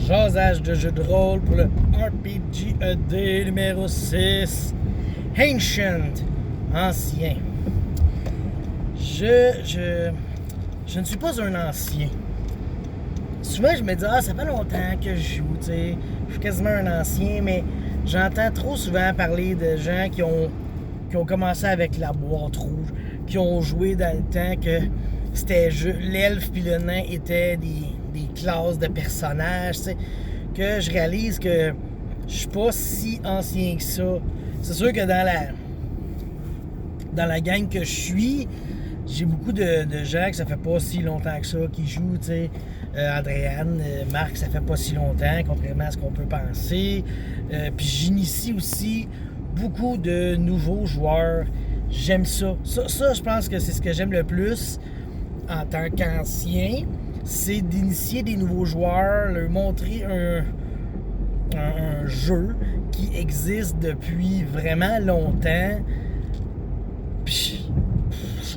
Jasage de jeu de rôle pour le RPGED numéro 6. Ancient, ancien. Je ne suis pas un ancien. Souvent, je me dis, ça fait longtemps que je joue, tu sais. Je suis quasiment un ancien, mais j'entends trop souvent parler de gens qui ont commencé avec la boîte rouge, qui ont joué dans le temps que c'était l'elfe puis le nain étaient des classes de personnages, tu sais. Que je réalise que je suis pas si ancien que ça. C'est sûr que dans la gang que je suis, j'ai beaucoup de gens que ça fait pas si longtemps que ça qui jouent, tu sais. Adriane, Marc, ça fait pas si longtemps, contrairement à ce qu'on peut penser. Puis j'initie aussi beaucoup de nouveaux joueurs. J'aime ça. Ça, je pense que c'est ce que j'aime le plus en tant qu'ancien. C'est d'initier des nouveaux joueurs, leur montrer un jeu qui existe depuis vraiment longtemps. Puis,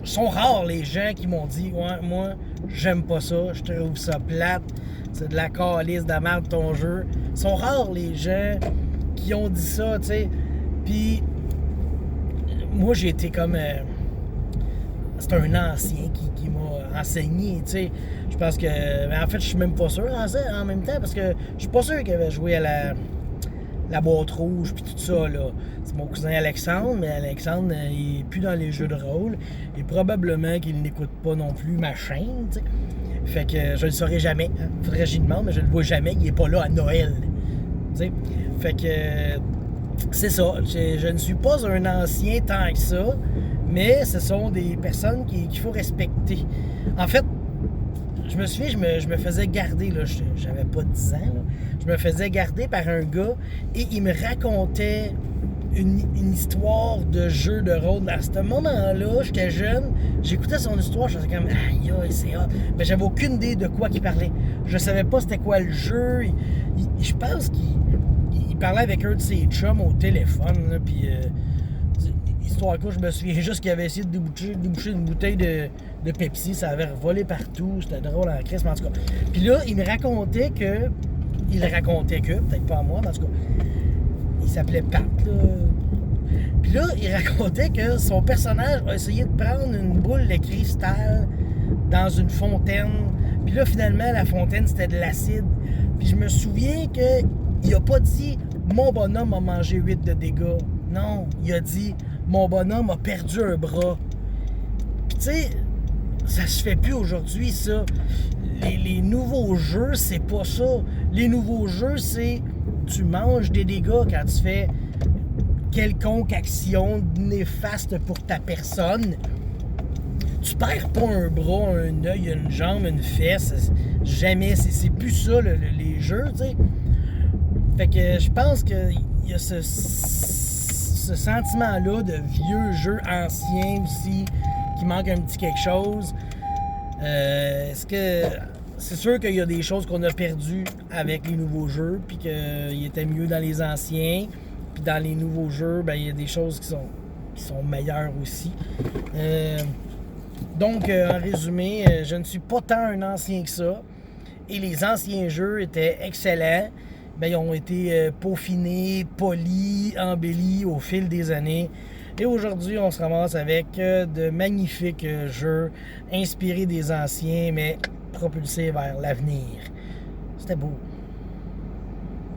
sont rares les gens qui m'ont dit « Ouais, moi, j'aime pas ça, je trouve ça plate, c'est de la calice de merde ton jeu. » Sont rares les gens qui ont dit ça, tu sais. Puis, moi, j'ai été comme... c'est un ancien qui m'a enseigné, tu sais. Je pense que... En fait, je suis même pas sûr en même temps, parce que je suis pas sûr qu'il avait joué à la boîte rouge puis tout ça, là. C'est mon cousin Alexandre, mais Alexandre, il est plus dans les jeux de rôle. Et probablement qu'il n'écoute pas non plus ma chaîne, tu sais. Fait que je le saurai jamais. Hein. Faudrait que j'y demande, mais je le vois jamais. Il est pas là à Noël, tu sais. Fait que... c'est ça. Je ne suis pas un ancien tant que ça, mais ce sont des personnes qu'il faut respecter. En fait, je me souviens, je me faisais garder, là, j'avais pas 10 ans, là. Je me faisais garder par un gars et il me racontait une histoire de jeu de rôle. À ce moment-là, j'étais jeune, j'écoutais son histoire, je faisais comme aïe, c'est hot. Mais j'avais aucune idée de quoi il parlait. Je savais pas c'était quoi le jeu. Je pense qu'il parlait avec un de ses chums au téléphone, là, puis histoire que je me souviens juste qu'il avait essayé de déboucher une bouteille de Pepsi, ça avait volé partout, c'était drôle en crise, mais en tout cas. Puis là, il racontait que, peut-être pas à moi, mais en tout cas, il s'appelait Pat, là. Puis là, il racontait que son personnage a essayé de prendre une boule de cristal dans une fontaine. Puis là, finalement, la fontaine, c'était de l'acide. Puis je me souviens qu'il a pas dit « Mon bonhomme a mangé 8 de dégâts ». Non, il a dit « Mon bonhomme a perdu un bras ». Puis tu sais, ça se fait plus aujourd'hui, ça. Les nouveaux jeux, c'est pas ça. Les nouveaux jeux, c'est tu manges des dégâts quand tu fais quelconque action néfaste pour ta personne. Tu perds pas un bras, un œil, une jambe, une fesse. Jamais. C'est plus ça, les jeux, tu sais. Fait que je pense qu'il y a ce sentiment-là de vieux jeux anciens aussi qui manque un petit quelque chose. Est-ce que c'est sûr qu'il y a des choses qu'on a perdues avec les nouveaux jeux, puis qu'il était mieux dans les anciens, puis dans les nouveaux jeux, ben il y a des choses qui sont meilleures aussi. Donc, en résumé, je ne suis pas tant un ancien que ça, et les anciens jeux étaient excellents. Ben, ils ont été peaufinés, polis, embellis au fil des années. Et aujourd'hui, on se ramasse avec de magnifiques jeux inspirés des anciens, mais propulsés vers l'avenir. C'était beau.